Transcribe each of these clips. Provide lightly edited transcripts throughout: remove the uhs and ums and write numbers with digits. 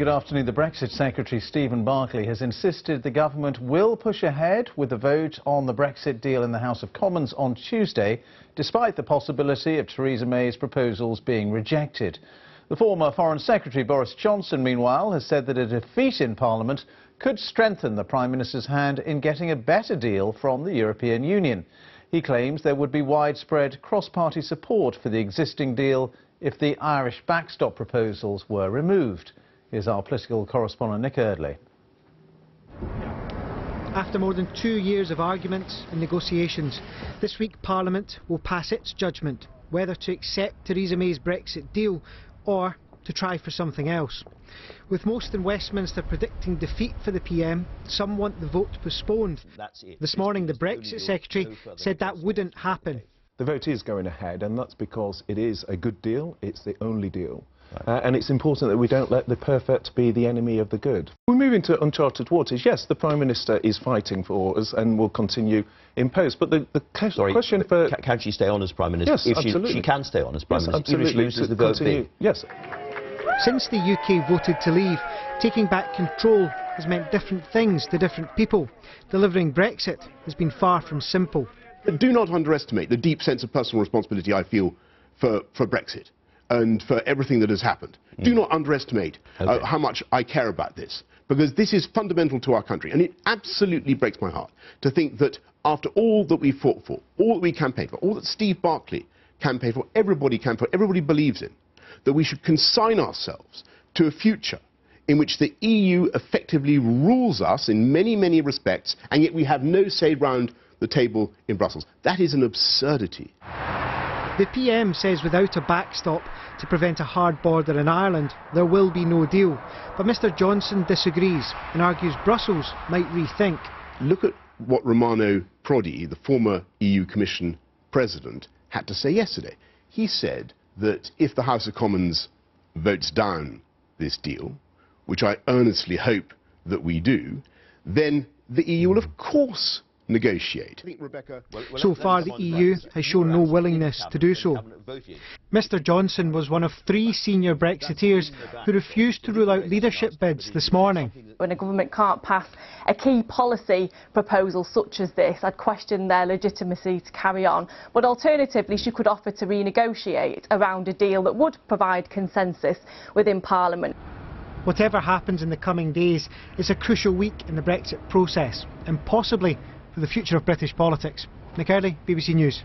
Good afternoon. The Brexit Secretary Stephen Barclay has insisted the government will push ahead with the vote on the Brexit deal in the House of Commons on Tuesday, despite the possibility of Theresa May's proposals being rejected. The former Foreign Secretary Boris Johnson, meanwhile, has said that a defeat in Parliament could strengthen the Prime Minister's hand in getting a better deal from the European Union. He claims there would be widespread cross-party support for the existing deal if the Irish backstop proposals were removed. Here's our political correspondent Nick Eardley. After more than 2 years of arguments and negotiations, this week Parliament will pass its judgment whether to accept Theresa May's Brexit deal or to try for something else. With most in Westminster predicting defeat for the PM, some want the vote postponed. This morning the Brexit Secretary said that wouldn't happen. The vote is going ahead, and that's because it is a good deal. It's the only deal. And it's important that we don't let the perfect be the enemy of the good. We move into uncharted waters. Yes, the Prime Minister is fighting for us and will continue in post. But the question for... Can she stay on as Prime Minister? Yes, if absolutely. She can stay on as Prime Minister, absolutely. Even if she loses the vote bid. Yes. Since the UK voted to leave, taking back control has meant different things to different people. Delivering Brexit has been far from simple. Do not underestimate the deep sense of personal responsibility I feel for Brexit and for everything that has happened. Do not underestimate how much I care about this, because this is fundamental to our country, and it absolutely breaks my heart to think that after all that we fought for, all that we campaigned for, all that Steve Barclay campaigned for, everybody believes in, that we should consign ourselves to a future in which the EU effectively rules us in many, many respects, and yet we have no say round the table in Brussels. That is an absurdity. The PM says without a backstop to prevent a hard border in Ireland, there will be no deal. But Mr Johnson disagrees and argues Brussels might rethink. Look at what Romano Prodi, the former EU Commission President, had to say yesterday. He said that if the House of Commons votes down this deal, which I earnestly hope that we do, then the EU will of course negotiate. So far the EU has shown no willingness to do so. Mr Johnson was one of 3 senior Brexiteers who refused to rule out leadership bids this morning. When a government can't pass a key policy proposal such as this, I'd question their legitimacy to carry on. But alternatively, she could offer to renegotiate around a deal that would provide consensus within Parliament. Whatever happens in the coming days is a crucial week in the Brexit process, and possibly for the future of British politics. Nick Eardley, BBC News.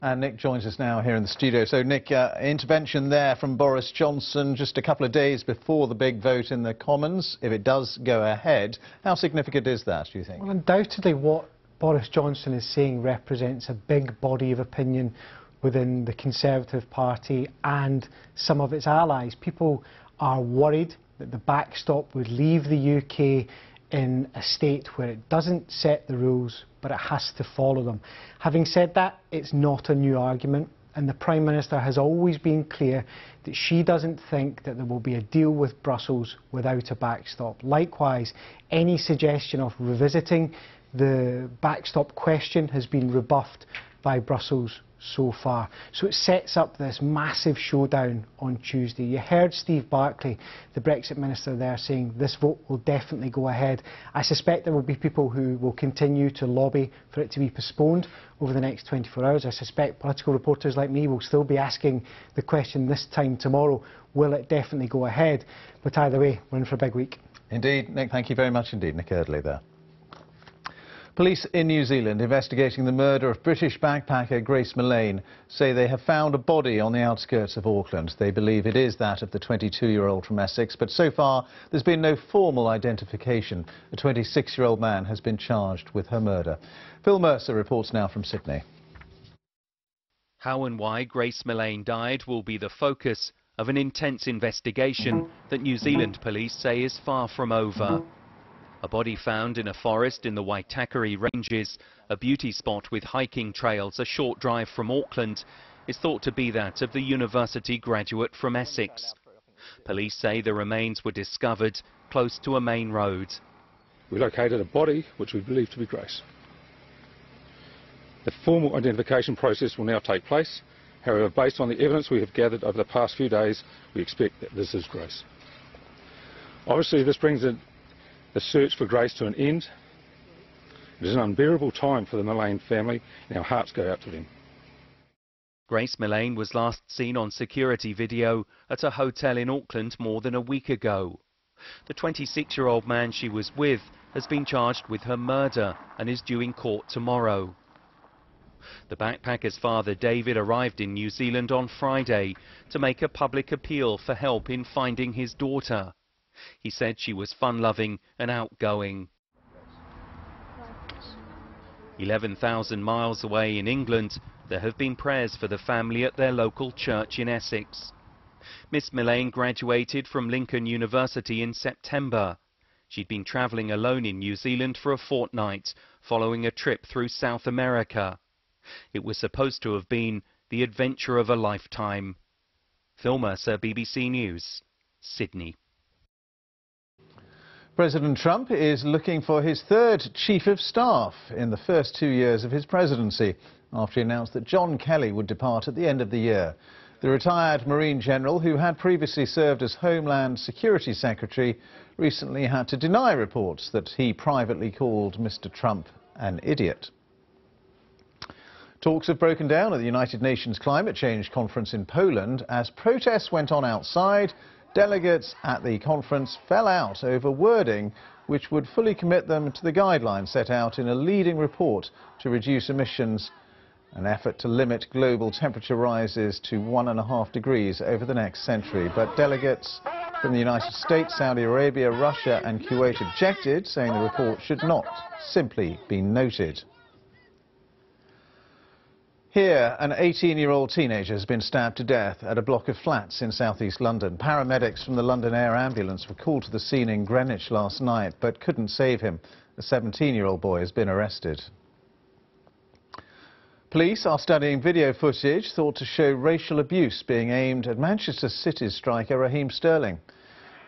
And Nick joins us now here in the studio. So, Nick, intervention there from Boris Johnson just a couple of days before the big vote in the Commons. If it does go ahead, how significant is that, do you think? Well, undoubtedly what Boris Johnson is saying represents a big body of opinion within the Conservative Party and some of its allies. People are worried that the backstop would leave the UK in a state where it doesn't set the rules, but it has to follow them. Having said that, it's not a new argument, and the Prime Minister has always been clear that she doesn't think that there will be a deal with Brussels without a backstop. Likewise, any suggestion of revisiting the backstop question has been rebuffed by Brussels so far. So it sets up this massive showdown on Tuesday. You heard Steve Barclay, the Brexit Minister there, saying this vote will definitely go ahead. I suspect there will be people who will continue to lobby for it to be postponed over the next 24 hours. I suspect political reporters like me will still be asking the question this time tomorrow, will it definitely go ahead? But either way, we're in for a big week. Indeed, Nick, thank you very much indeed. Nick Eardley there. Police in New Zealand investigating the murder of British backpacker Grace Millane say they have found a body on the outskirts of Auckland. They believe it is that of the 22-year-old from Essex, but so far there's been no formal identification. A 26-year-old man has been charged with her murder. Phil Mercer reports now from Sydney. How and why Grace Millane died will be the focus of an intense investigation that New Zealand police say is far from over. A body found in a forest in the Waitakere Ranges, a beauty spot with hiking trails a short drive from Auckland, is thought to be that of the university graduate from Essex. Police say the remains were discovered close to a main road. We located a body which we believe to be Grace. The formal identification process will now take place. However, based on the evidence we have gathered over the past few days, we expect that this is Grace. Obviously, this brings the search for Grace to an end. It is an unbearable time for the Mullane family, and our hearts go out to them. Grace Mullane was last seen on security video at a hotel in Auckland more than a week ago. The 26-year-old man she was with has been charged with her murder and is due in court tomorrow. The backpacker's father, David, arrived in New Zealand on Friday to make a public appeal for help in finding his daughter. He said she was fun-loving and outgoing. 11,000 miles away in England, there have been prayers for the family at their local church in Essex. Miss Mullane graduated from Lincoln University in September. She'd been travelling alone in New Zealand for a fortnight, following a trip through South America. It was supposed to have been the adventure of a lifetime. Phil Mercer, BBC News, Sydney. President Trump is looking for his third chief of staff in the first 2 years of his presidency, after he announced that John Kelly would depart at the end of the year. The retired Marine general, who had previously served as Homeland Security Secretary, recently had to deny reports that he privately called Mr. Trump an idiot. Talks have broken down at the United Nations Climate Change Conference in Poland as protests went on outside. Delegates at the conference fell out over wording which would fully commit them to the guidelines set out in a leading report to reduce emissions, an effort to limit global temperature rises to 1.5 degrees over the next century. But delegates from the United States, Saudi Arabia, Russia and Kuwait objected, saying the report should not simply be noted. Here, an 18-year-old teenager has been stabbed to death at a block of flats in southeast London. Paramedics from the London Air Ambulance were called to the scene in Greenwich last night, but couldn't save him. The 17-year-old boy has been arrested. Police are studying video footage thought to show racial abuse being aimed at Manchester City's striker Raheem Sterling.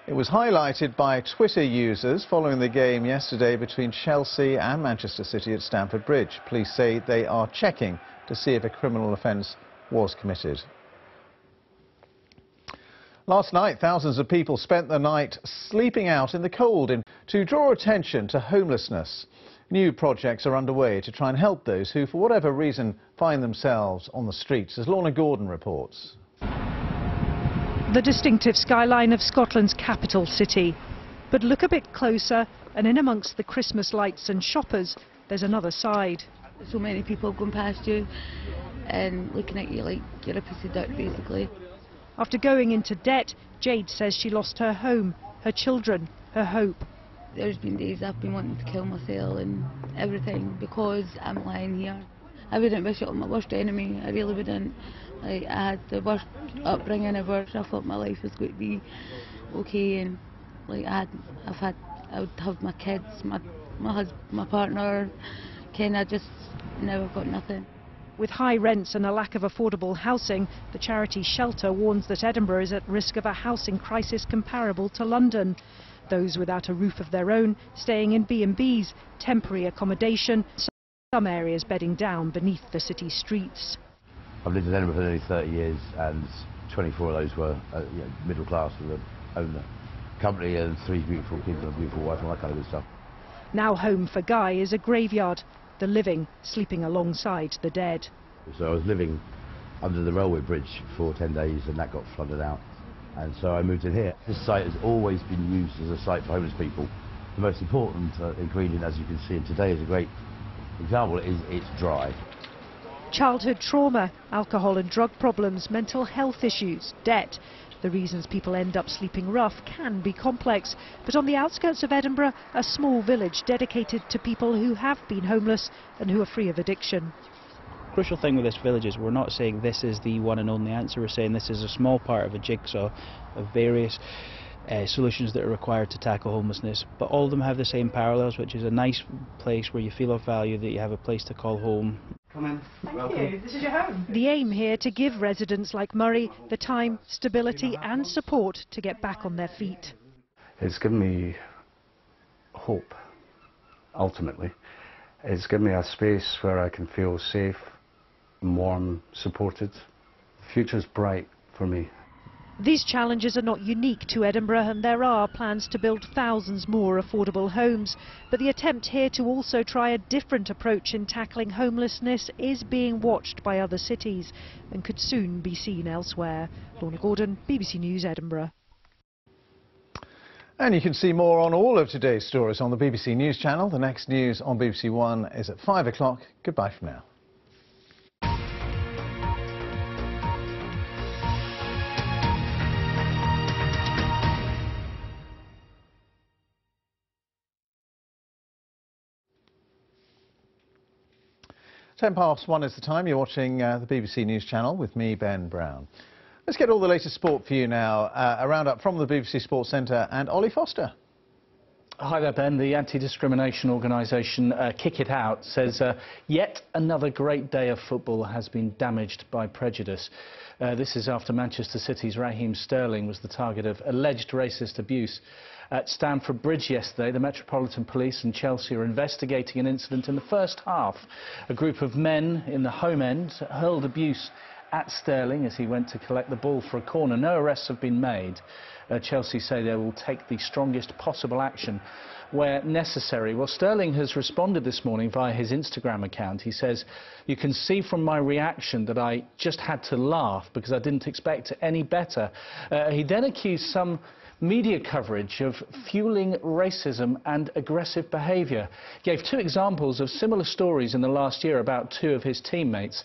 It was highlighted by Twitter users following the game yesterday between Chelsea and Manchester City at Stamford Bridge. Police say they are checking to see if a criminal offence was committed. Last night, thousands of people spent the night sleeping out in the cold to draw attention to homelessness. New projects are underway to try and help those who, for whatever reason, find themselves on the streets, as Lorna Gordon reports. The distinctive skyline of Scotland's capital city. But look a bit closer, and in amongst the Christmas lights and shoppers, there's another side. So many people going past you and looking at you like you're a piece of dirt, basically. After going into debt, Jade says she lost her home, her children, her hope. There's been days I've been wanting to kill myself and everything because I'm lying here. I wouldn't wish it on my worst enemy, I really wouldn't. Like, I had the worst upbringing ever, so I thought my life was going to be okay, and like I would have my kids, my husband, my partner. I just never got nothing. With high rents and a lack of affordable housing, the charity Shelter warns that Edinburgh is at risk of a housing crisis comparable to London. Those without a roof of their own staying in B&Bs, temporary accommodation, some areas bedding down beneath the city streets. I've lived in Edinburgh for nearly 30 years and 24 of those were middle class with a own company and 3 beautiful kids and a beautiful wife and all that kind of good stuff. Now home for Guy is a graveyard, the living sleeping alongside the dead. So I was living under the railway bridge for 10 days and that got flooded out. And so I moved in here. This site has always been used as a site for homeless people. The most important ingredient, as you can see, and today is a great example, is it's dry. Childhood trauma, alcohol and drug problems, mental health issues, debt. The reasons people end up sleeping rough can be complex, but on the outskirts of Edinburgh, a small village dedicated to people who have been homeless and who are free of addiction. The crucial thing with this village is we're not saying this is the one and only answer, we're saying this is a small part of a jigsaw of various solutions that are required to tackle homelessness, but all of them have the same parallels, which is a nice place where you feel of value, that you have a place to call home. Come in. Thank you. This is your home. The aim here to give residents like Murray the time, stability and support to get back on their feet. It's given me hope, ultimately. It's given me a space where I can feel safe, warm, supported. The future's bright for me. These challenges are not unique to Edinburgh, and there are plans to build thousands more affordable homes. But the attempt here to also try a different approach in tackling homelessness is being watched by other cities and could soon be seen elsewhere. Lorna Gordon, BBC News, Edinburgh. And you can see more on all of today's stories on the BBC News channel. The next news on BBC One is at 5 o'clock. Goodbye for now. Ten past 1 is the time. You're watching the BBC News channel with me, Ben Brown. Let's get all the latest sport for you now. A roundup from the BBC Sports Centre and Ollie Foster. Hi there, Ben. The anti-discrimination organisation Kick It Out says yet another great day of football has been damaged by prejudice. This is after Manchester City's Raheem Sterling was the target of alleged racist abuse. At Stamford Bridge yesterday, the Metropolitan Police and Chelsea are investigating an incident in the first half. A group of men in the home end hurled abuse at Sterling as he went to collect the ball for a corner. No arrests have been made. Chelsea say they will take the strongest possible action where necessary. Well, Sterling has responded this morning via his Instagram account. He says, "You can see from my reaction that I just had to laugh because I didn't expect any better." He then accused some media coverage of fueling racism and aggressive behaviour. Gave two examples of similar stories in the last year about two of his teammates,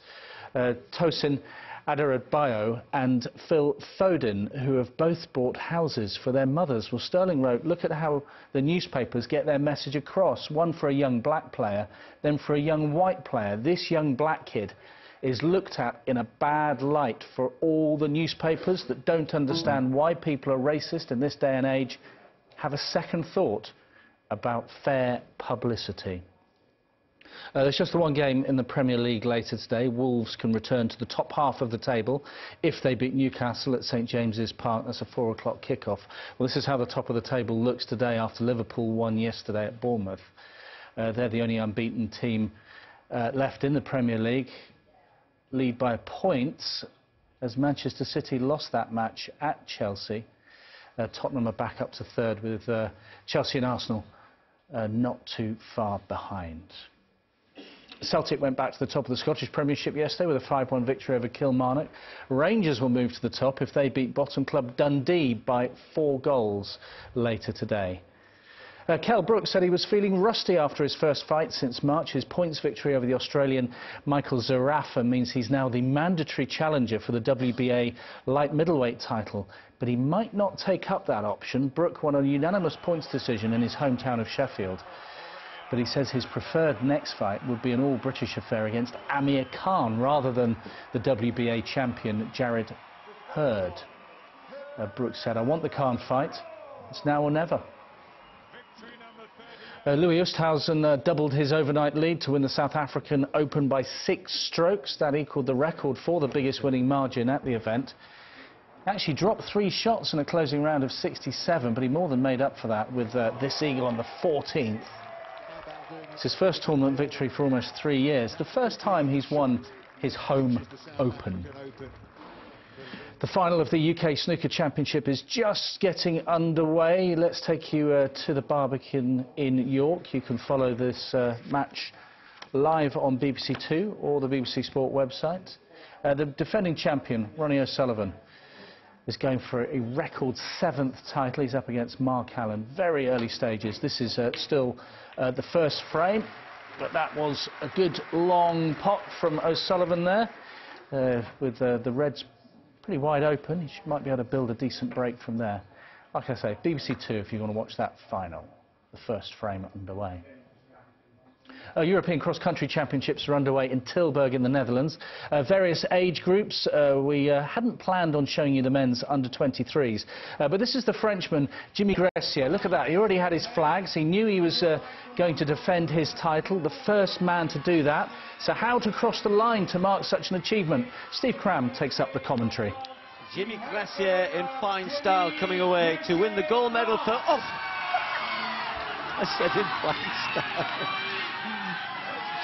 Tosin Adarabioyo and Phil Foden, who have both bought houses for their mothers. Well, Sterling wrote, "Look at how the newspapers get their message across, one for a young black player, then for a young white player. This young black kid is looked at in a bad light for all the newspapers that don't understand why people are racist in this day and age. Have a second thought about fair publicity." There's just the one game in the Premier League later today. Wolves can return to the top half of the table if they beat Newcastle at St James's Park. That's a 4 o'clock kickoff. Well, this is how the top of the table looks today after Liverpool won yesterday at Bournemouth. They're the only unbeaten team left in the Premier League. Lead by points as Manchester City lost that match at Chelsea. Tottenham are back up to third with Chelsea and Arsenal not too far behind. Celtic went back to the top of the Scottish Premiership yesterday with a 5-1 victory over Kilmarnock. Rangers will move to the top if they beat bottom club Dundee by 4 goals later today. Kell Brook said he was feeling rusty after his first fight since March. His points victory over the Australian Michael Zarafa means he's now the mandatory challenger for the WBA light middleweight title. But he might not take up that option. Brook won a unanimous points decision in his hometown of Sheffield. But he says his preferred next fight would be an all-British affair against Amir Khan rather than the WBA champion Jared Hurd. Brook said, "I want the Khan fight. It's now or never." Louis Oosthuizen doubled his overnight lead to win the South African Open by 6 strokes. That equalled the record for the biggest winning margin at the event. Actually dropped 3 shots in a closing round of 67, but he more than made up for that with this eagle on the 14th. It's his first tournament victory for almost 3 years. The first time he's won his home Open. The final of the UK Snooker Championship is just getting underway. Let's take you to the Barbican in York. You can follow this match live on BBC Two or the BBC Sport website. The defending champion, Ronnie O'Sullivan, is going for a record 7th title. He's up against Mark Allen. Very early stages. This is still the first frame, but that was a good long pot from O'Sullivan there, with the reds pretty wide open. He might be able to build a decent break from there. Like I say, BBC Two if you want to watch that final, the first frame underway. European cross-country championships are underway in Tilburg in the Netherlands. Various age groups. We hadn't planned on showing you the men's under-23s, but this is the Frenchman Jimmy Gressier. Look at that, he already had his flags. He knew he was going to defend his title, the first man to do that. So how to cross the line to mark such an achievement? Steve Cram takes up the commentary. Jimmy Gressier in fine style coming away to win the gold medal for... Oh! I said in fine style.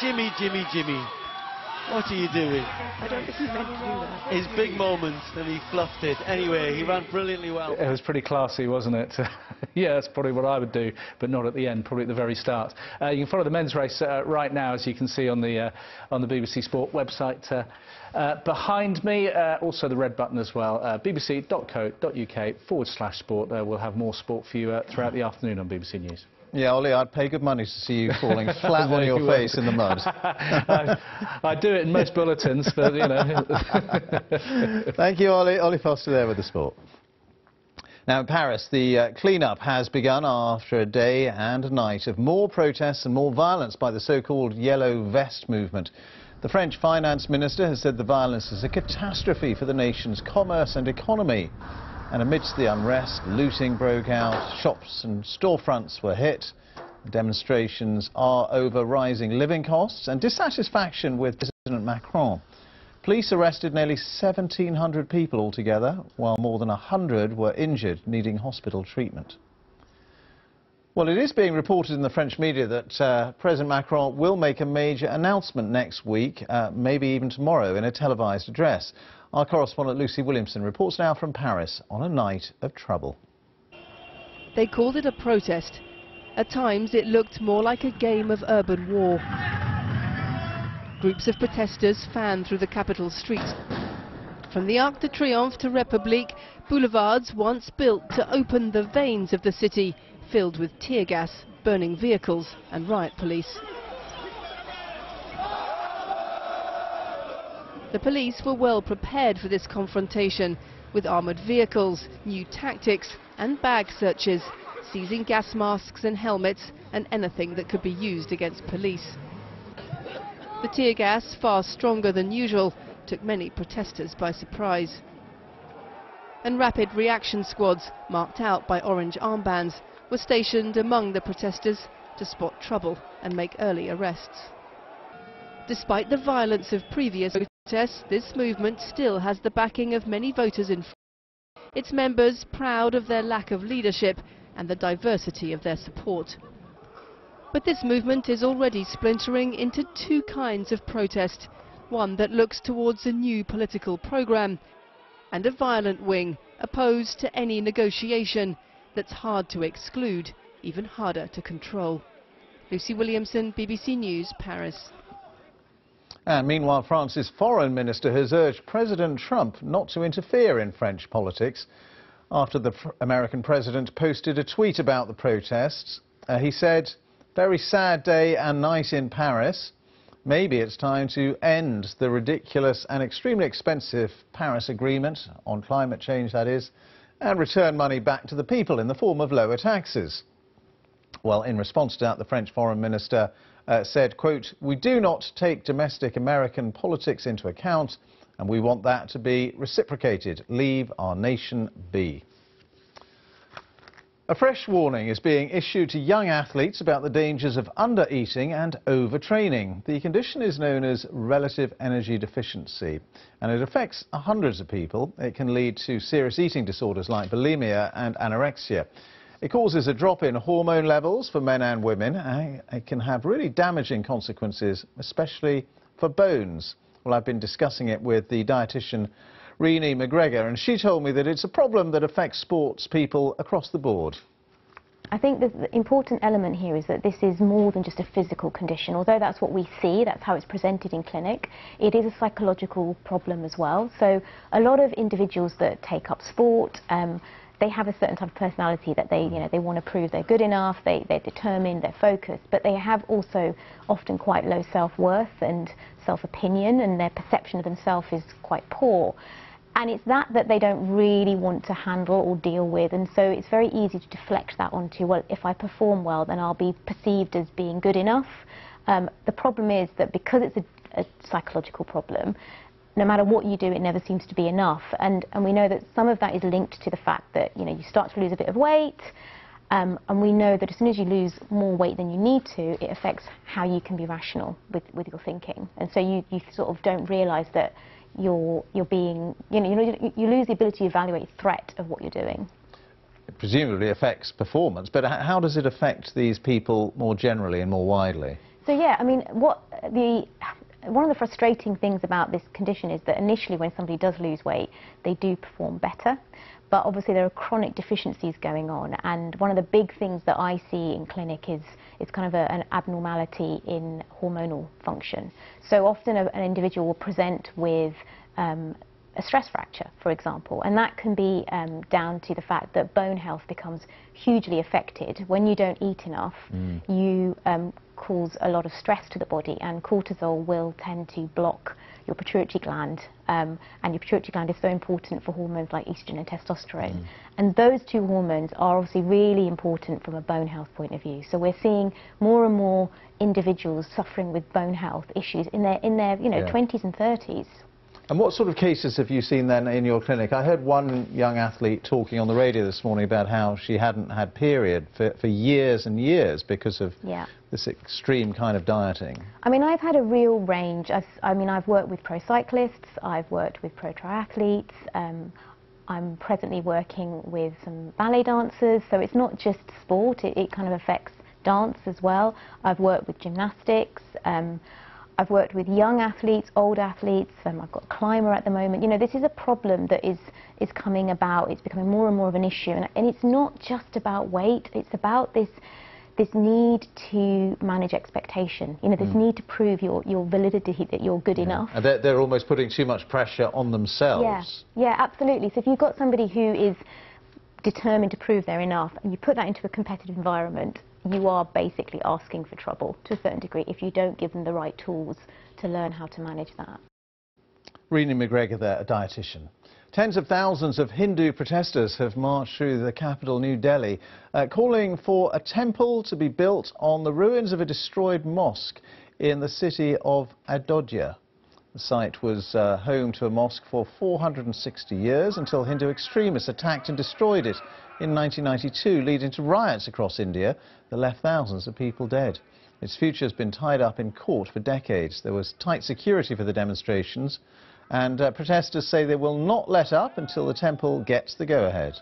Jimmy. What are you doing? I don't think he meant to do that. His big moment, and he fluffed it. Anyway, he ran brilliantly well. It was pretty classy, wasn't it? Yeah, that's probably what I would do, but not at the end, probably at the very start. You can follow the men's race right now, as you can see on the BBC Sport website behind me. Also the red button as well, bbc.co.uk/sport. We'll have more sport for you throughout the afternoon on BBC News. Yeah, Ollie, I'd pay good money to see you falling flat on your face in the mud. I do it in most bulletins, but, you know. Thank you, Ollie. Ollie Foster there with the sport. Now, in Paris, the clean-up has begun after a day and a night of more protests and more violence by the so-called Yellow Vest movement. The French finance minister has said the violence is a catastrophe for the nation's commerce and economy. And amidst the unrest, looting broke out, shops and storefronts were hit. The demonstrations are over rising living costs and dissatisfaction with President Macron. Police arrested nearly 1,700 people altogether, while more than 100 were injured, needing hospital treatment. Well, it is being reported in the French media that President Macron will make a major announcement next week, maybe even tomorrow, in a televised address. Our correspondent Lucy Williamson reports now from Paris on a night of trouble. They called it a protest. At times it looked more like a game of urban war. Groups of protesters fanned through the capital streets. From the Arc de Triomphe to République, boulevards once built to open the veins of the city, filled with tear gas, burning vehicles and riot police. The police were well prepared for this confrontation, with armoured vehicles, new tactics and bag searches, seizing gas masks and helmets and anything that could be used against police. The tear gas, far stronger than usual, took many protesters by surprise. And rapid reaction squads, marked out by orange armbands, were stationed among the protesters to spot trouble and make early arrests. Despite the violence of previous protests, this movement still has the backing of many voters in France. Its members proud of their lack of leadership and the diversity of their support. But this movement is already splintering into two kinds of protest, one that looks towards a new political programme, and a violent wing opposed to any negotiation that's hard to exclude, even harder to control. Lucy Williamson, BBC News, Paris. And meanwhile, France's foreign minister has urged President Trump not to interfere in French politics after the American president posted a tweet about the protests. He said, "Very sad day and night in Paris. Maybe it's time to end the ridiculous and extremely expensive Paris Agreement, on climate change that is, and return money back to the people in the form of lower taxes." Well, in response to that, the French foreign minister said, quote, "We do not take domestic American politics into account, and we want that to be reciprocated. Leave our nation be." A fresh warning is being issued to young athletes about the dangers of under-eating and overtraining. The condition is known as relative energy deficiency, and it affects hundreds of people. It can lead to serious eating disorders like bulimia and anorexia. It causes a drop in hormone levels for men and women. It can have really damaging consequences, especially for bones. Well, I've been discussing it with the dietitian Renee McGregor, and she told me that it's a problem that affects sports people across the board. I think the important element here is that this is more than just a physical condition. Although that's what we see, that's how it's presented in clinic, it is a psychological problem as well. So a lot of individuals that take up sport, they have a certain type of personality that they want to prove they're good enough, they're determined, they're focused, but they have also often quite low self-worth and self-opinion, and their perception of themselves is quite poor. And it's that they don't really want to handle or deal with, and so it's very easy to deflect that onto, well, if I perform well, then I'll be perceived as being good enough. The problem is that because it's a psychological problem, no matter what you do, it never seems to be enough. And we know that some of that is linked to the fact that, you start to lose a bit of weight, and we know that as soon as you lose more weight than you need to, it affects how you can be rational with your thinking. And so you sort of don't realise that you're being, you lose the ability to evaluate threat of what you're doing. It presumably affects performance, but how does it affect these people more generally and more widely? So yeah, I mean, one of the frustrating things about this condition is that initially when somebody does lose weight, they do perform better. But obviously there are chronic deficiencies going on, and one of the big things that I see in clinic is kind of an abnormality in hormonal function. So often an individual will present with a stress fracture, for example, and that can be down to the fact that bone health becomes hugely affected. When you don't eat enough, you cause a lot of stress to the body, and cortisol will tend to block your pituitary gland, and your pituitary gland is so important for hormones like estrogen and testosterone. And those two hormones are obviously really important from a bone health point of view. So we're seeing more and more individuals suffering with bone health issues in their 20s and 30s. And what sort of cases have you seen then in your clinic? I heard one young athlete talking on the radio this morning about how she hadn't had period for years and years because of this extreme kind of dieting. I mean, I've had a real range. I've worked with pro cyclists, I've worked with pro triathletes, I'm presently working with some ballet dancers, so it's not just sport, it kind of affects dance as well. I've worked with gymnastics. I've worked with young athletes, old athletes, I've got a climber at the moment. You know, this is a problem that is coming about. It's becoming more and more of an issue, and it's not just about weight, it's about this need to manage expectation, you know, this need to prove your validity, that you're good enough. And they're almost putting too much pressure on themselves. Yeah, absolutely. So if you've got somebody who is determined to prove they're enough, and you put that into a competitive environment, you are basically asking for trouble to a certain degree if you don't give them the right tools to learn how to manage that. Rena McGregor there, a dietitian. Tens of thousands of Hindu protesters have marched through the capital, New Delhi, calling for a temple to be built on the ruins of a destroyed mosque in the city of Ayodhya. The site was home to a mosque for 460 years until Hindu extremists attacked and destroyed it in 1992, leading to riots across India that left thousands of people dead. Its future has been tied up in court for decades. There was tight security for the demonstrations, and protesters say they will not let up until the temple gets the go-ahead.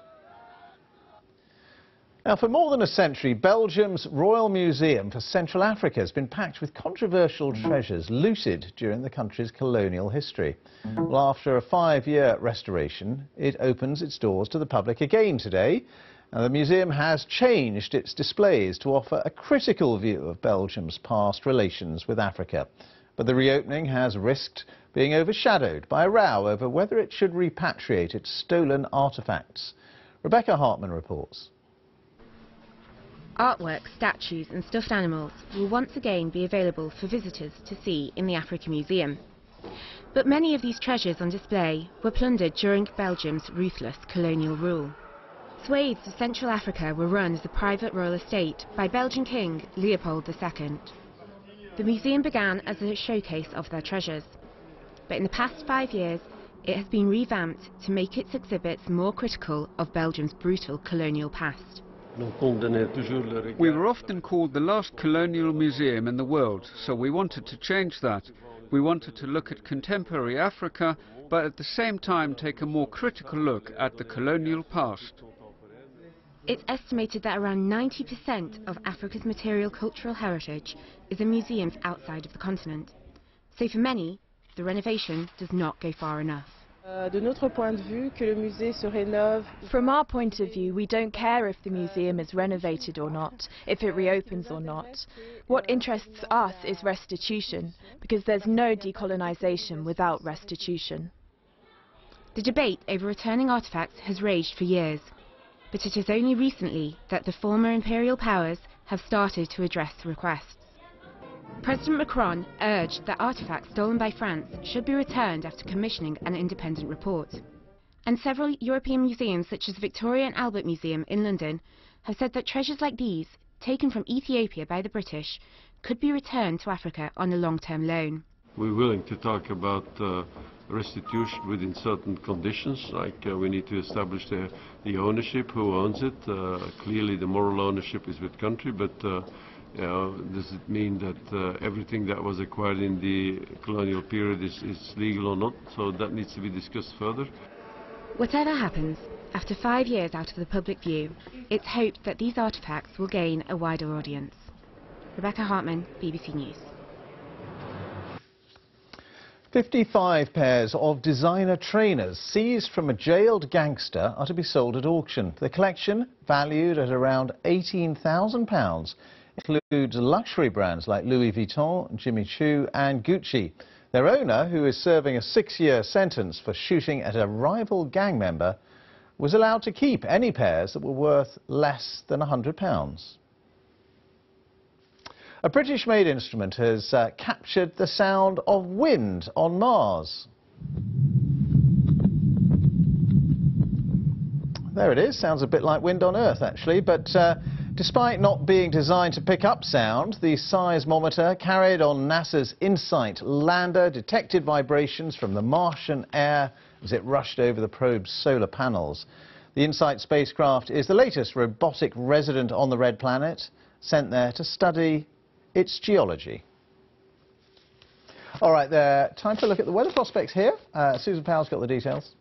Now, for more than a century, Belgium's Royal Museum for Central Africa has been packed with controversial treasures looted during the country's colonial history. Well, after a 5-year restoration, it opens its doors to the public again today. Now, the museum has changed its displays to offer a critical view of Belgium's past relations with Africa. But the reopening has risked being overshadowed by a row over whether it should repatriate its stolen artefacts. Rebecca Hartman reports. Artwork, statues and stuffed animals will once again be available for visitors to see in the Africa Museum. But many of these treasures on display were plundered during Belgium's ruthless colonial rule. Swathes of Central Africa were run as a private royal estate by Belgian King Leopold II. The museum began as a showcase of their treasures, but in the past 5 years it has been revamped to make its exhibits more critical of Belgium's brutal colonial past. We were often called the last colonial museum in the world, so we wanted to change that. We wanted to look at contemporary Africa, but at the same time take a more critical look at the colonial past. It's estimated that around 90% of Africa's material cultural heritage is in museums outside of the continent. So for many, the renovation does not go far enough. From our point of view, we don't care if the museum is renovated or not, if it reopens or not. What interests us is restitution, because there's no decolonisation without restitution. The debate over returning artefacts has raged for years, but it is only recently that the former imperial powers have started to address the requests. President Macron urged that artefacts stolen by France should be returned after commissioning an independent report. And several European museums, such as the Victoria and Albert Museum in London, have said that treasures like these, taken from Ethiopia by the British, could be returned to Africa on a long-term loan. We're willing to talk about restitution within certain conditions, like we need to establish the ownership, who owns it. Clearly the moral ownership is with country, but does it mean that everything that was acquired in the colonial period is legal or not? So that needs to be discussed further. Whatever happens, after 5 years out of the public view, it's hoped that these artefacts will gain a wider audience. Rebecca Hartman, BBC News. 55 pairs of designer trainers seized from a jailed gangster are to be sold at auction. The collection, valued at around £18,000, includes luxury brands like Louis Vuitton, Jimmy Choo and Gucci. Their owner, who is serving a 6-year sentence for shooting at a rival gang member, was allowed to keep any pairs that were worth less than £100. A British-made instrument has captured the sound of wind on Mars. There it is. Sounds a bit like wind on Earth, actually, but despite not being designed to pick up sound, the seismometer carried on NASA's InSight lander detected vibrations from the Martian air as it rushed over the probe's solar panels. The InSight spacecraft is the latest robotic resident on the Red Planet, sent there to study its geology. All right, time to look at the weather prospects here. Susan Powell's got the details.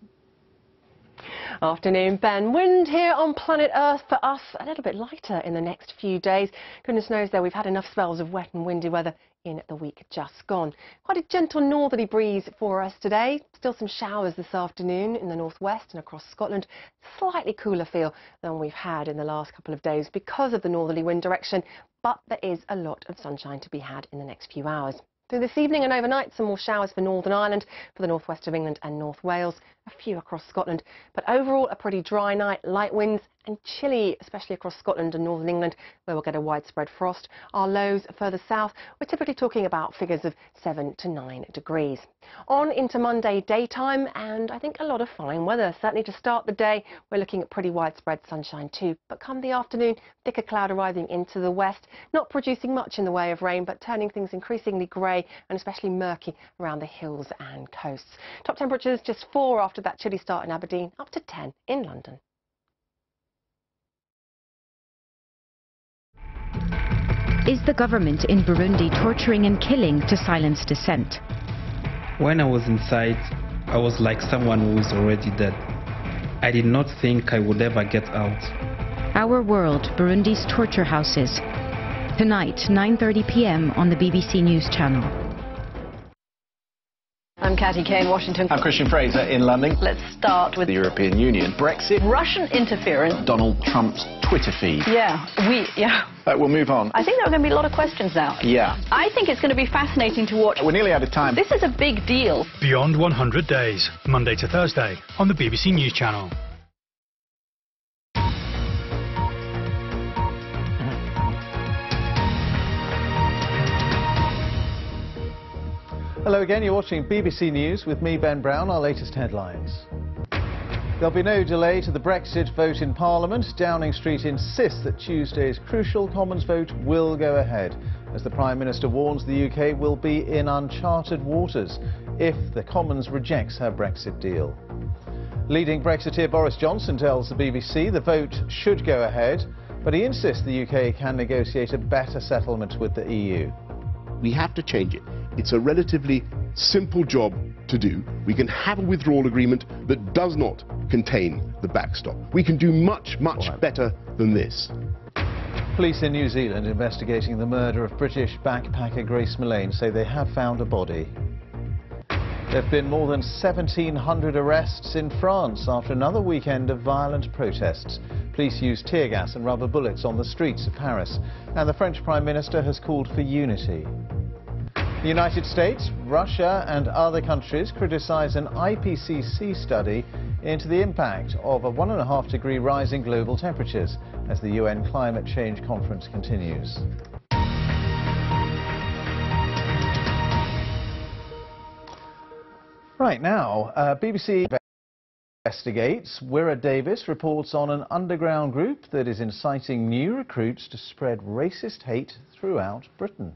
Afternoon, Ben. Wind here on planet Earth for us a little bit lighter in the next few days. Goodness knows, though, we've had enough spells of wet and windy weather in the week just gone. Quite a gentle northerly breeze for us today. Still some showers this afternoon in the northwest and across Scotland. Slightly cooler feel than we've had in the last couple of days because of the northerly wind direction, but there is a lot of sunshine to be had in the next few hours. Through this evening and overnight, some more showers for Northern Ireland, for the northwest of England and North Wales, a few across Scotland. But overall, a pretty dry night, light winds and chilly, especially across Scotland and Northern England, where we'll get a widespread frost. Our lows further south, we're typically talking about figures of 7 to 9 degrees. On into Monday daytime, and I think a lot of fine weather. Certainly to start the day, we're looking at pretty widespread sunshine too. But come the afternoon, thicker cloud arriving into the west, not producing much in the way of rain, but turning things increasingly grey and especially murky around the hills and coasts. Top temperatures just 4 after that chilly start in Aberdeen, up to 10 in London. Is the government in Burundi torturing and killing to silence dissent? When I was inside, I was like someone who is already dead. I did not think I would ever get out. Our World, Burundi's Torture Houses. Tonight, 9:30 p.m. on the BBC News Channel. I'm Catty Kane, Washington. I'm Christian Fraser in London. Let's start with the European Union, Brexit, Russian interference, Donald Trump's Twitter feed. We'll move on. I think there are going to be a lot of questions now. Yeah. I think it's going to be fascinating to watch. We're nearly out of time. This is a big deal. Beyond 100 Days, Monday to Thursday on the BBC News Channel. Hello again, you're watching BBC News with me, Ben Brown. Our latest headlines. There'll be no delay to the Brexit vote in Parliament. Downing Street insists that Tuesday's crucial Commons vote will go ahead, as the Prime Minister warns the UK will be in uncharted waters if the Commons rejects her Brexit deal. Leading Brexiteer Boris Johnson tells the BBC the vote should go ahead, but he insists the UK can negotiate a better settlement with the EU. We have to change it. It's a relatively simple job to do. We can have a withdrawal agreement that does not contain the backstop. We can do much, much better than this. Police in New Zealand investigating the murder of British backpacker Grace Millane say they have found a body. There have been more than 1,700 arrests in France after another weekend of violent protests. Police used tear gas and rubber bullets on the streets of Paris, and the French Prime Minister has called for unity. The United States, Russia and other countries criticise an IPCC study into the impact of a 1.5 degree rise in global temperatures as the UN Climate Change Conference continues. Right now, BBC investigates. Wirra Davis reports on an underground group that is inciting new recruits to spread racist hate throughout Britain.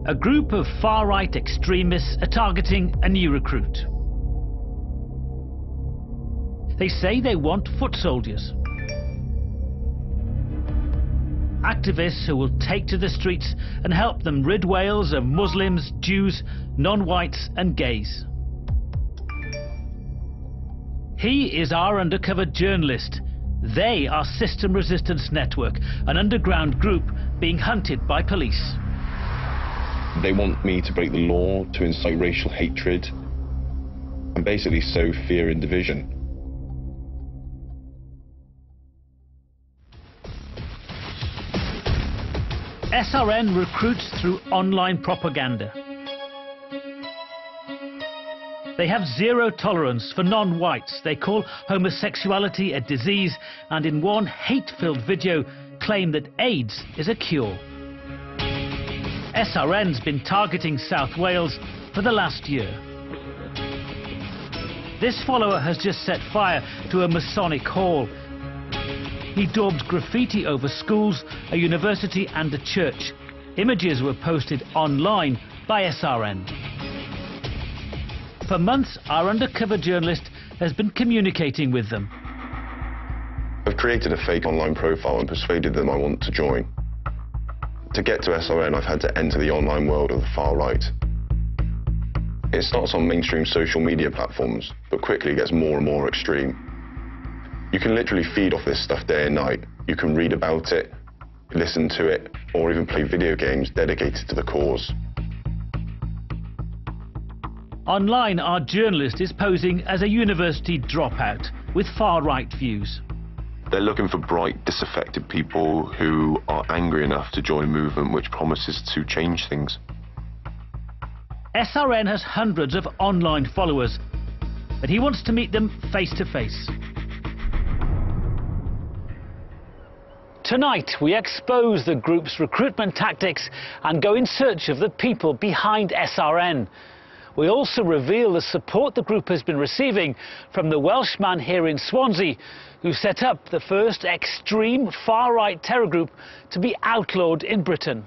A group of far-right extremists are targeting a new recruit. They say they want foot soldiers. activists who will take to the streets and help them rid Wales of Muslims, Jews, non-whites and gays. He is our undercover journalist. They are System Resistance Network, an underground group being hunted by police. They want me to break the law, to incite racial hatred, and basically sow fear and division. SRN recruits through online propaganda. They have zero tolerance for non-whites. They call homosexuality a disease, and in one hate-filled video claim that AIDS is a cure. SRN's been targeting South Wales for the last year. This follower has just set fire to a Masonic hall. He daubed graffiti over schools, a university and a church. Images were posted online by SRN. For months, our undercover journalist has been communicating with them. I've created a fake online profile and persuaded them I want to join. To get to SRN, I've had to enter the online world of the far right. It starts on mainstream social media platforms, but quickly gets more and more extreme. You can literally feed off this stuff day and night. You can read about it, listen to it, or even play video games dedicated to the cause. Online, our journalist is posing as a university dropout with far-right views. They're looking for bright, disaffected people who are angry enough to join a movement which promises to change things. SRN has hundreds of online followers, but he wants to meet them face-to-face. Tonight, we expose the group's recruitment tactics and go in search of the people behind SRN. We also reveal the support the group has been receiving from the Welshman here in Swansea, who set up the first extreme far-right terror group to be outlawed in Britain.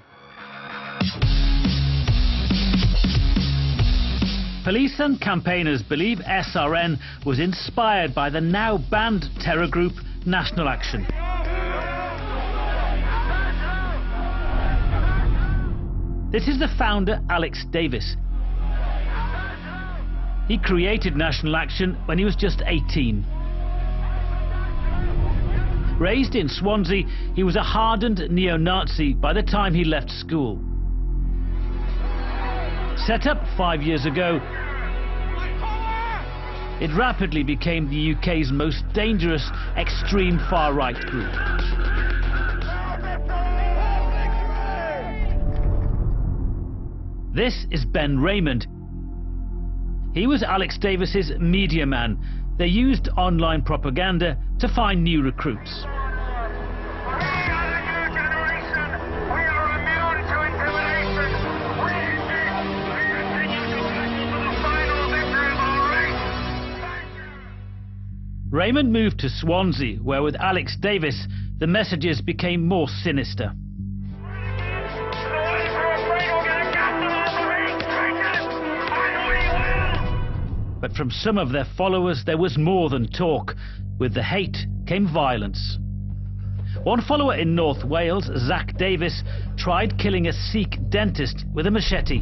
Police and campaigners believe SRN was inspired by the now banned terror group National Action. This is the founder, Alex Davis. He created National Action when he was just 18. Raised in Swansea, he was a hardened neo-Nazi by the time he left school. Set up 5 years ago, it rapidly became the UK's most dangerous extreme far-right group. This is Ben Raymond. He was Alex Davis's media man. They used online propaganda to find new recruits. Raymond moved to Swansea, where with Alex Davis, the messages became more sinister. But from some of their followers, there was more than talk. With the hate came violence. One follower in North Wales, Zach Davis, tried killing a Sikh dentist with a machete.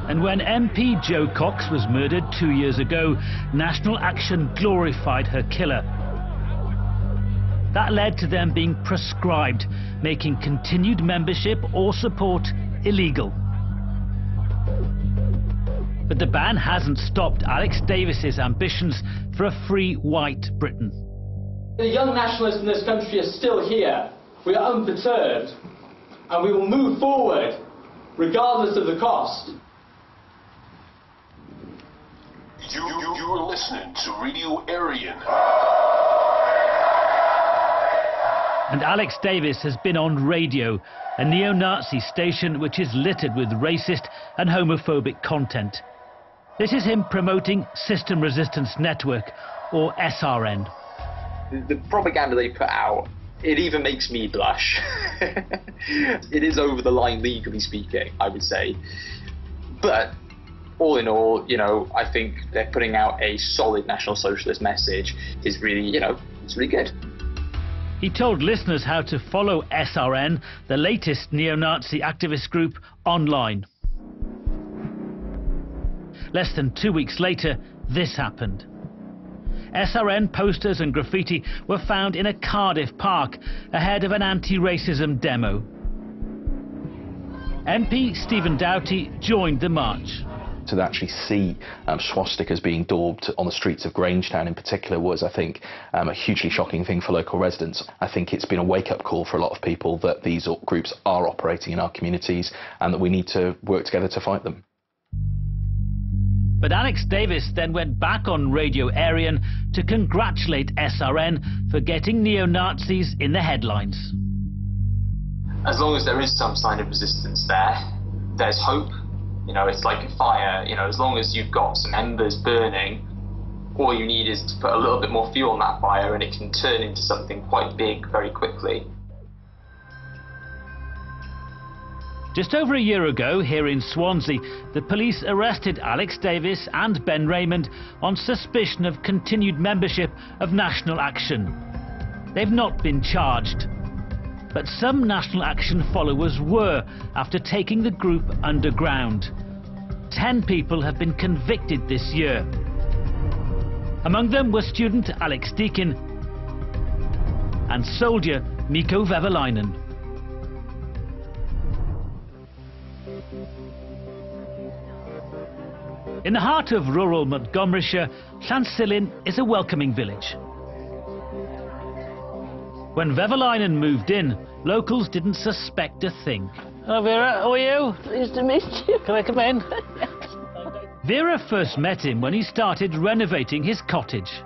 And when MP Jo Cox was murdered 2 years ago, National Action glorified her killer. That led to them being proscribed, making continued membership or support illegal. But the ban hasn't stopped Alex Davis's ambitions for a free white Britain. The young nationalists in this country are still here. We are unperturbed, and we will move forward regardless of the cost. You're listening to Radio Aryan. And Alex Davis has been on radio, a neo-Nazi station which is littered with racist and homophobic content. This is him promoting System Resistance Network, or SRN. The propaganda they put out, it even makes me blush. It is over the line, legally speaking, I would say. But all in all, you know, I think they're putting out a solid National Socialist message is really, you know, it's really good. He told listeners how to follow SRN, the latest neo-Nazi activist group, online. Less than 2 weeks later, this happened. SRN posters and graffiti were found in a Cardiff park ahead of an anti-racism demo. MP Stephen Doughty joined the march. To actually see swastikas being daubed on the streets of Grangetown in particular was, I think, a hugely shocking thing for local residents. I think it's been a wake-up call for a lot of people that these groups are operating in our communities and that we need to work together to fight them. But Alex Davis then went back on Radio Aryan to congratulate SRN for getting neo-Nazis in the headlines. As long as there is some sign of resistance there, there's hope. You know, it's like a fire. You know, as long as you've got some embers burning, all you need is to put a little bit more fuel on that fire and it can turn into something quite big very quickly. Just over a year ago, here in Swansea, the police arrested Alex Davis and Ben Raymond on suspicion of continued membership of National Action. They've not been charged. But some National Action followers were, after taking the group underground. 10 people have been convicted this year. Among them were student Alex Deakin and soldier Mikko Vehviläinen. In the heart of rural Montgomeryshire, Llansilin is a welcoming village. When Vehviläinen moved in, locals didn't suspect a thing. Hello Vera, how are you? Pleased to meet you. Can I come in? Vera first met him when he started renovating his cottage.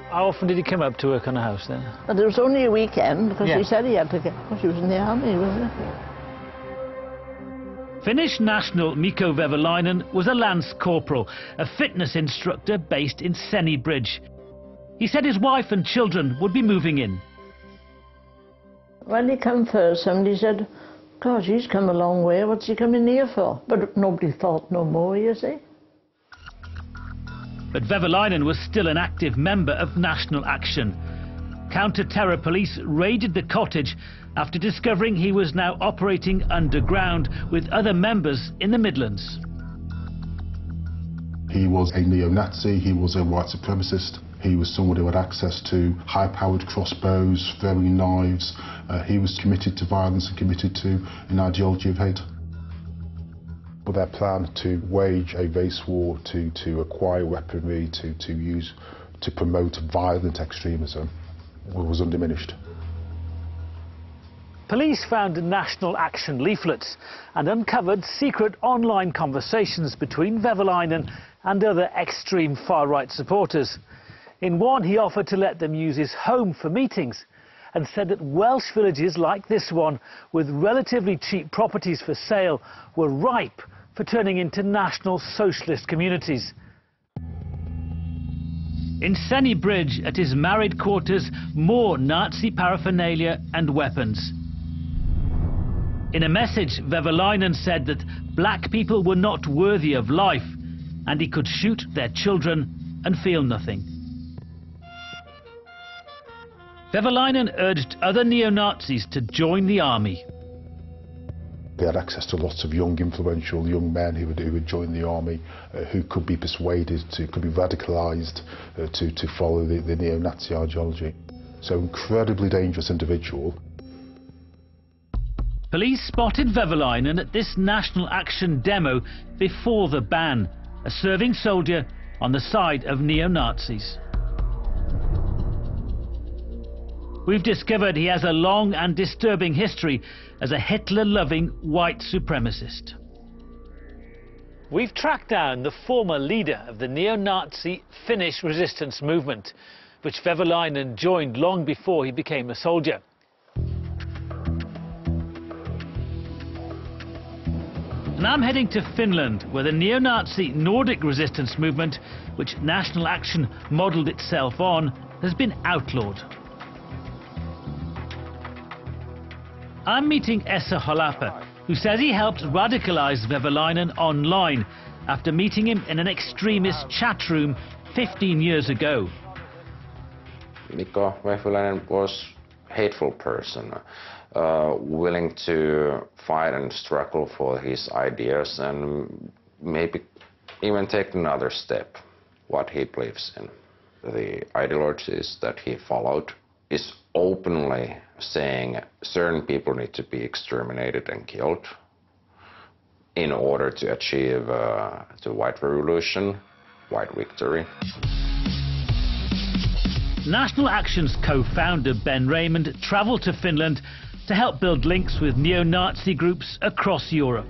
How often did he come up to work on the house then? But it was only a weekend because he said he had to get, because he was in the army, wasn't he? Finnish national Mikko Vehviläinen was a lance corporal, a fitness instructor based in Sennybridge. He said his wife and children would be moving in. When he came first, somebody said, gosh, he's come a long way, what's he coming here for? But nobody thought no more, you see. But Vehviläinen was still an active member of National Action. Counter-terror police raided the cottage after discovering he was now operating underground with other members in the Midlands. He was a neo-Nazi, he was a white supremacist, he was someone who had access to high-powered crossbows, throwing knives. He was committed to violence and committed to an ideology of hate. But their plan to wage a race war, to acquire weaponry, to promote violent extremism was undiminished. Police found National Action leaflets and uncovered secret online conversations between Vehviläinen and other extreme far-right supporters. In one, he offered to let them use his home for meetings and said that Welsh villages like this one, with relatively cheap properties for sale, were ripe for turning into National Socialist communities. In Sennybridge, at his married quarters, more Nazi paraphernalia and weapons. In a message, Vehviläinen said that black people were not worthy of life and he could shoot their children and feel nothing. Vehviläinen urged other neo-Nazis to join the army. They had access to lots of young, influential young men who would join the army, who could be persuaded, could be radicalised to follow the neo-Nazi ideology. So incredibly dangerous individual. Police spotted Vehviläinen at this National Action demo before the ban, a serving soldier on the side of neo-Nazis. We've discovered he has a long and disturbing history as a Hitler-loving white supremacist. We've tracked down the former leader of the neo-Nazi Finnish resistance movement, which Vehviläinen joined long before he became a soldier. And I'm heading to Finland, where the neo-Nazi Nordic resistance movement, which National Action modelled itself on, has been outlawed. I'm meeting Esa Holappa, who says he helped radicalise Vehviläinen online after meeting him in an extremist chat room 15 years ago. Mikko Vehviläinen was a hateful person, willing to fight and struggle for his ideas and maybe even take another step, what he believes in. The ideologies that he followed is openly saying certain people need to be exterminated and killed in order to achieve the white revolution, white victory. National Action's co-founder Ben Raymond travelled to Finland to help build links with neo-Nazi groups across Europe.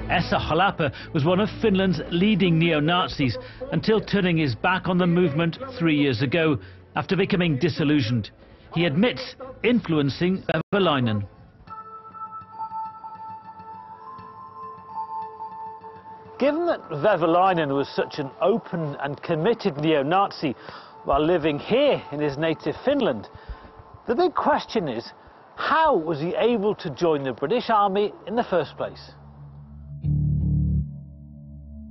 Esa Halapa was one of Finland's leading neo-Nazis until turning his back on the movement 3 years ago after becoming disillusioned. He admits influencing Vehviläinen. Given that Vehviläinen was such an open and committed neo-Nazi while living here in his native Finland, the big question is, how was he able to join the British Army in the first place?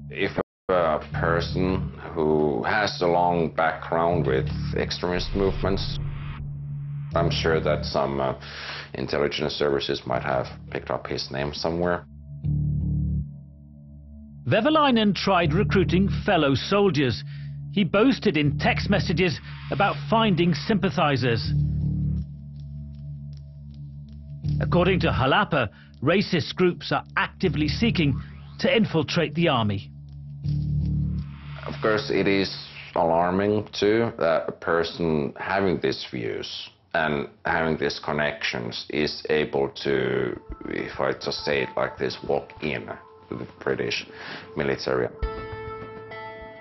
If a person who has a long background with extremist movements, I'm sure that some intelligence services might have picked up his name somewhere. Vehviläinen tried recruiting fellow soldiers. He boasted in text messages about finding sympathizers. According to Halapa, racist groups are actively seeking to infiltrate the army. Of course, it is alarming too that a person having these views and having these connections is able to, if I just say it like this, walk in to the British military.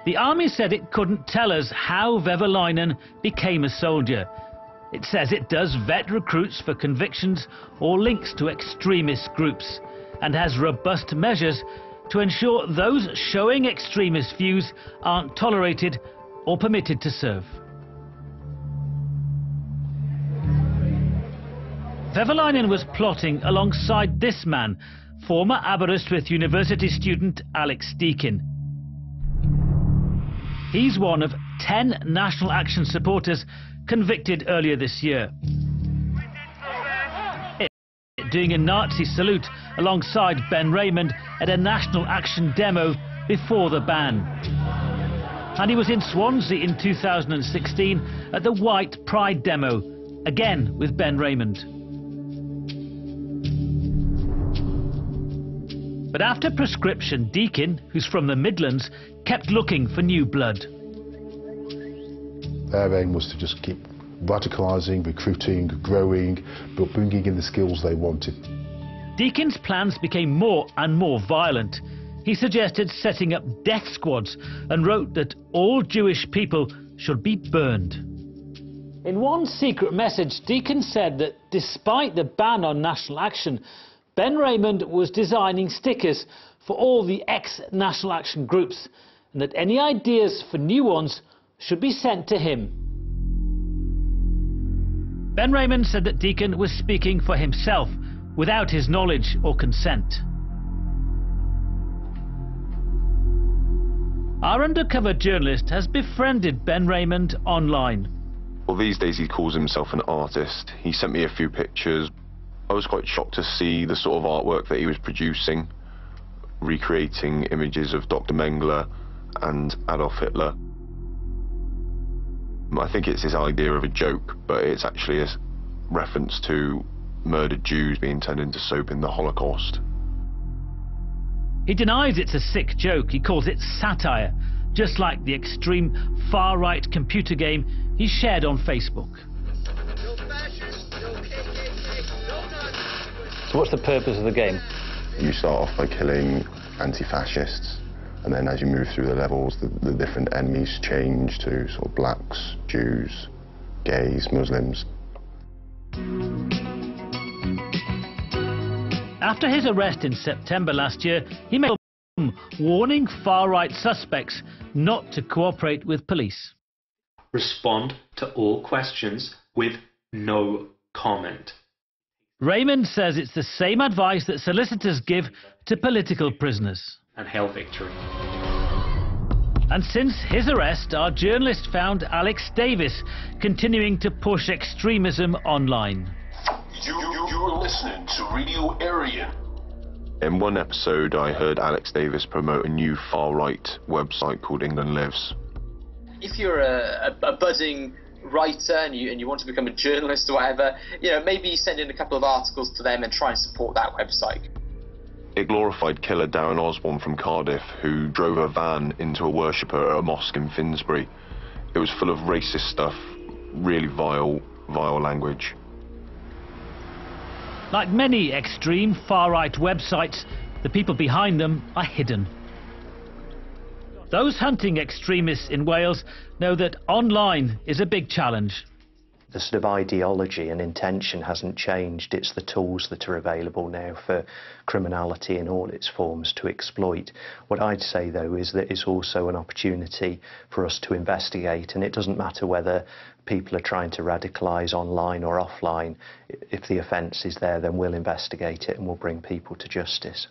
The army said it couldn't tell us how Vehviläinen became a soldier. It says it does vet recruits for convictions or links to extremist groups and has robust measures to ensure those showing extremist views aren't tolerated or permitted to serve. Vehviläinen was plotting alongside this man, former Aberystwyth University student Alex Deakin. He's one of 10 National Action supporters convicted earlier this year. Doing a Nazi salute alongside Ben Raymond at a National Action demo before the ban. And he was in Swansea in 2016 at the White Pride demo, again with Ben Raymond. But after prescription, Deakin, who's from the Midlands, kept looking for new blood. Their aim was to just keep radicalising, recruiting, growing, but bringing in the skills they wanted. Deakin's plans became more and more violent. He suggested setting up death squads and wrote that all Jewish people should be burned. In one secret message, Deakin said that despite the ban on National Action, Ben Raymond was designing stickers for all the ex-National Action groups and that any ideas for new ones should be sent to him. Ben Raymond said that Deakin was speaking for himself without his knowledge or consent. Our undercover journalist has befriended Ben Raymond online. Well, these days he calls himself an artist. He sent me a few pictures. I was quite shocked to see the sort of artwork that he was producing, recreating images of Dr. Mengele and Adolf Hitler. I think it's his idea of a joke, but it's actually a reference to murdered Jews being turned into soap in the Holocaust. He denies it's a sick joke. He calls it satire, just like the extreme far-right computer game he shared on Facebook. So what's the purpose of the game? You start off by killing anti-fascists, and then as you move through the levels, the different enemies change to sort of blacks, Jews, gays, Muslims. After his arrest in September last year, he made a film warning far-right suspects not to cooperate with police. Respond to all questions with no comment. Raymond says it's the same advice that solicitors give to political prisoners. And hail victory. And since his arrest, our journalist found Alex Davis continuing to push extremism online. You're listening to Radio Aryan. In one episode, I heard Alex Davis promote a new far-right website called England Lives. If you're a budding writer and you want to become a journalist or whatever, you know, maybe send in a couple of articles to them and try and support that website. It glorified killer Darren Osborne from Cardiff, who drove a van into a worshipper at a mosque in Finsbury. It was full of racist stuff, really vile language. Like many extreme far-right websites, the people behind them are hidden. Those hunting extremists in Wales know that online is a big challenge. The sort of ideology and intention hasn't changed. It's the tools that are available now for criminality in all its forms to exploit. What I'd say, though, is that it's also an opportunity for us to investigate, and it doesn't matter whether people are trying to radicalise online or offline. If the offence is there, then we'll investigate it and we'll bring people to justice.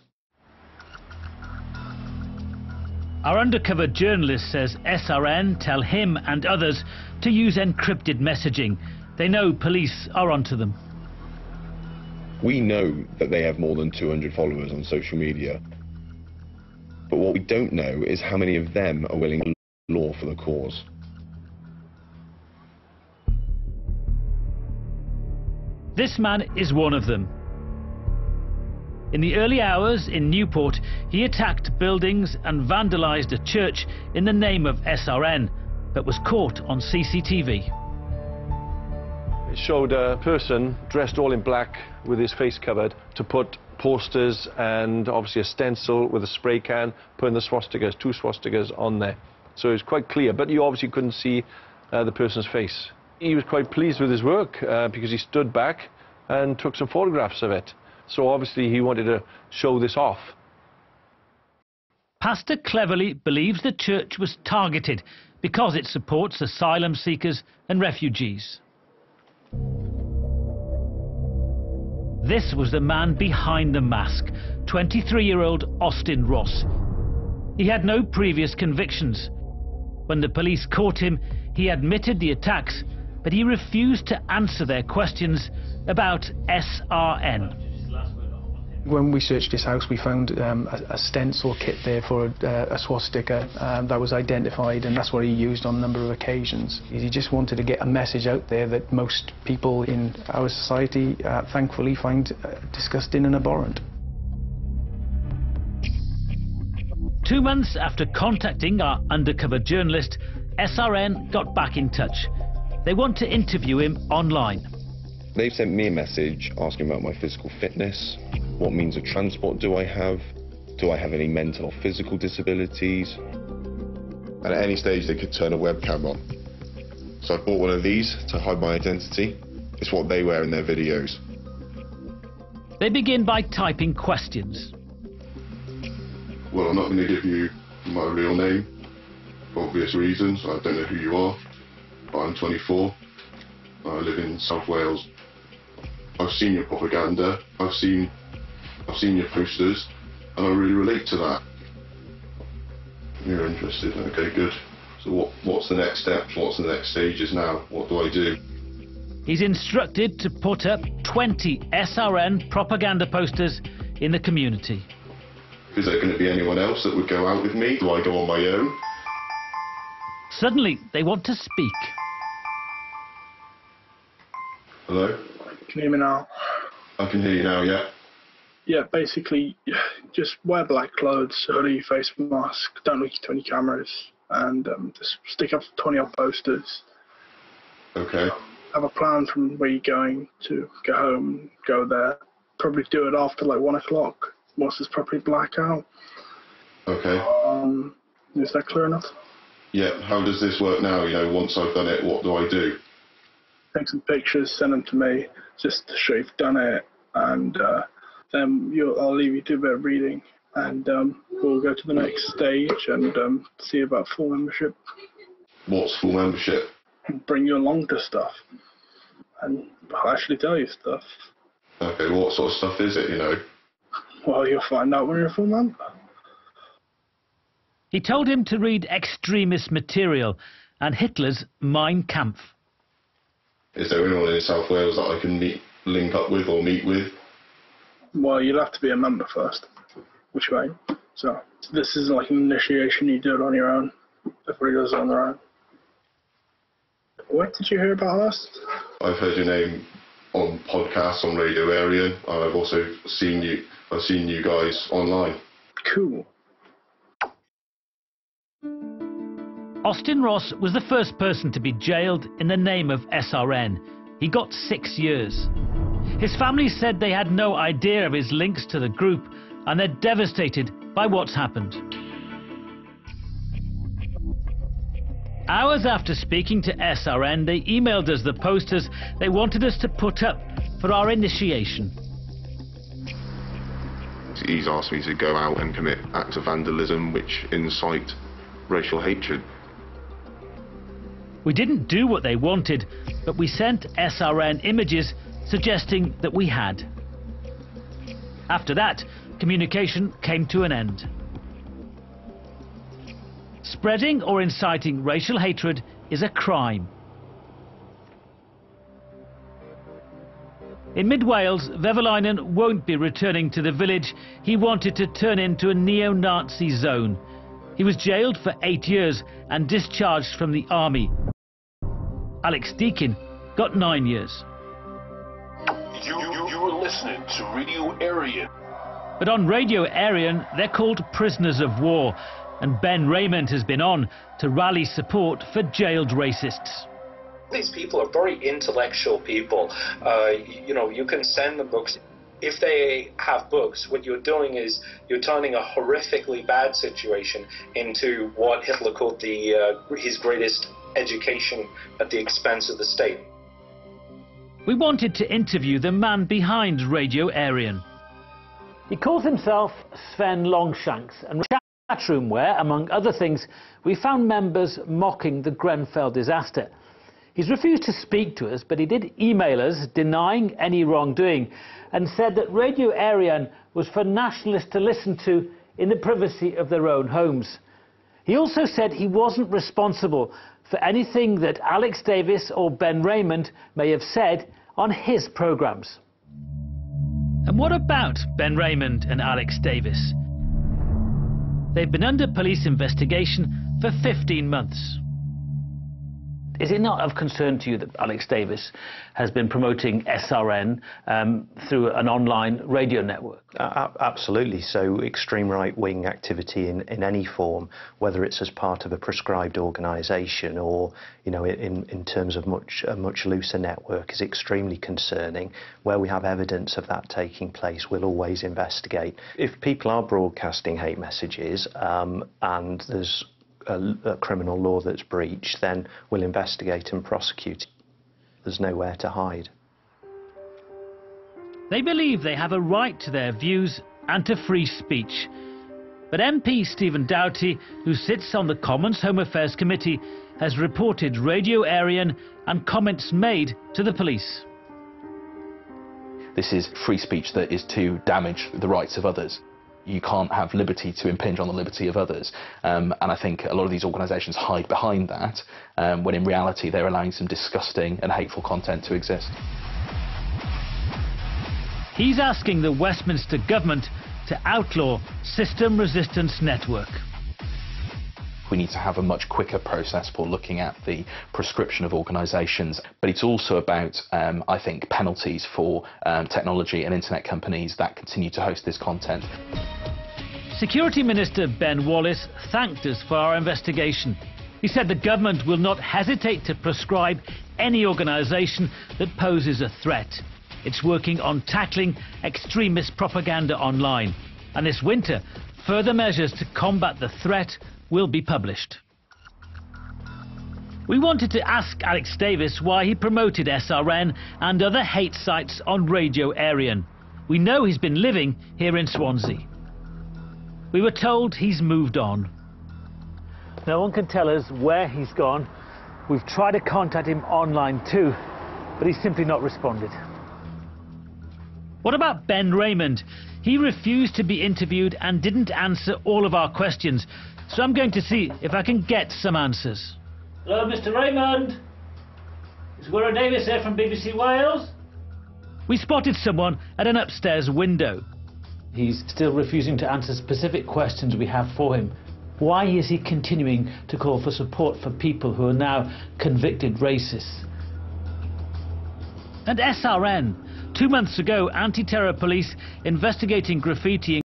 Our undercover journalist says SRN tell him and others to use encrypted messaging. They know police are onto them. We know that they have more than 200 followers on social media. But what we don't know is how many of them are willing to law for the cause. This man is one of them. In the early hours in Newport, he attacked buildings and vandalised a church in the name of SRN, but was caught on CCTV. It showed a person dressed all in black with his face covered to put posters and obviously a stencil with a spray can, putting the swastikas, 2 swastikas on there. So it was quite clear, but you obviously couldn't see the person's face. He was quite pleased with his work because he stood back and took some photographs of it. So obviously he wanted to show this off. Pastor Cleverly believes the church was targeted because it supports asylum seekers and refugees. This was the man behind the mask, 23-year-old Austin Ross. He had no previous convictions. When the police caught him, he admitted the attacks, but he refused to answer their questions about SRN. When we searched his house, we found a stencil kit there for a swastika that was identified, and that's what he used on a number of occasions. He just wanted to get a message out there that most people in our society, thankfully, find disgusting and abhorrent. 2 months after contacting our undercover journalist, SRN got back in touch. They want to interview him online. They've sent me a message asking about my physical fitness. What means of transport do I have? Do I have any mental or physical disabilities? And at any stage they could turn a webcam on. So I bought one of these to hide my identity. It's what they wear in their videos. They begin by typing questions. Well, I'm not going to give you my real name, for obvious reasons. I don't know who you are, but I'm 24. I live in South Wales. I've seen your propaganda. I've seen your posters, and I really relate to that. You're interested, okay, good. So what's the next steps? What's the next stages now? What do I do? He's instructed to put up 20 SRN propaganda posters in the community. Is there going to be anyone else that would go out with me? Do I go on my own? Suddenly, they want to speak. Hello? Can you hear me now? I can hear you now, yeah. Yeah, basically, just wear black clothes, hoodie, face mask, don't look to any cameras, and just stick up 20 odd posters. Okay. Have a plan from where you're going to go home, go there. Probably do it after like 1 o'clock, once it's properly black out. Okay. Is that clear enough? Yeah, how does this work now? You know, once I've done it, what do I do? Take some pictures, send them to me, just to show you've done it, and then I'll leave you to a bit of reading, and we'll go to the next stage and see about full membership. What's full membership? Bring you along to stuff, and I'll actually tell you stuff. Okay, what sort of stuff is it, you know? Well, you'll find out when you're a full member. He told him to read extremist material and Hitler's Mein Kampf. Is there anyone in South Wales that I can link up with or meet with? Well, you'd have to be a member first, which way. So this is like an initiation, you do it on your own. Everybody does it on their own. Where did you hear about us? I've heard your name on podcasts on Radio Aryan, and I've also seen you guys online. Cool. Austin Ross was the first person to be jailed in the name of SRN. He got 6 years. His family said they had no idea of his links to the group, and they're devastated by what's happened. Hours after speaking to SRN, they emailed us the posters they wanted us to put up for our initiation. He's asked me to go out and commit acts of vandalism which incite racial hatred. We didn't do what they wanted, but we sent SRN images suggesting that we had. After that, communication came to an end. Spreading or inciting racial hatred is a crime. In mid-Wales, Vevalainen won't be returning to the village he wanted to turn into a neo-Nazi zone. He was jailed for 8 years and discharged from the army. Alex Deakin got 9 years. You're listening to Radio Aryan. But on Radio Aryan, they're called prisoners of war, and Ben Raymond has been on to rally support for jailed racists. These people are very intellectual people. You can send them books. If they have books, what you're doing is you're turning a horrifically bad situation into what Hitler called his greatest education at the expense of the state. We wanted to interview the man behind Radio Aryan. He calls himself Sven Longshanks, and chat room where, among other things, we found members mocking the Grenfell disaster. He's refused to speak to us, but he did email us denying any wrongdoing and said that Radio Aryan was for nationalists to listen to in the privacy of their own homes. He also said he wasn't responsible for anything that Alex Davis or Ben Raymond may have said on his programmes. And what about Ben Raymond and Alex Davis? They've been under police investigation for 15 months. Is it not of concern to you that Alex Davis has been promoting SRN through an online radio network? Absolutely. So extreme right-wing activity in any form, whether it's as part of a prescribed organisation or, in terms of a much looser network, is extremely concerning. Where we have evidence of that taking place, we'll always investigate. If people are broadcasting hate messages and there's a criminal law that's breached, then we'll investigate and prosecute. There's nowhere to hide. They believe they have a right to their views and to free speech. But MP Stephen Doughty, who sits on the Commons Home Affairs Committee, has reported Radio Aryan and comments made to the police. This is free speech that is to damage the rights of others. You can't have liberty to impinge on the liberty of others. And I think a lot of these organisations hide behind that, when in reality they're allowing some disgusting and hateful content to exist. He's asking the Westminster government to outlaw System Resistance Network. We need to have a much quicker process for looking at the prescription of organisations, but it's also about, I think, penalties for technology and internet companies that continue to host this content. Security Minister Ben Wallace thanked us for our investigation. He said the government will not hesitate to prescribe any organisation that poses a threat. It's working on tackling extremist propaganda online, and this winter, further measures to combat the threat will be published. We wanted to ask Alex Davis why he promoted SRN and other hate sites on Radio Aryan. We know he's been living here in Swansea. We were told he's moved on. No one can tell us where he's gone. We've tried to contact him online too, but he's simply not responded. What about Ben Raymond? He refused to be interviewed and didn't answer all of our questions. So I'm going to see if I can get some answers. Hello, Mr. Raymond. It's Wirral Davies here from BBC Wales. We spotted someone at an upstairs window. He's still refusing to answer specific questions we have for him. Why is he continuing to call for support for people who are now convicted racists? And SRN. 2 months ago, anti-terror police investigating graffiti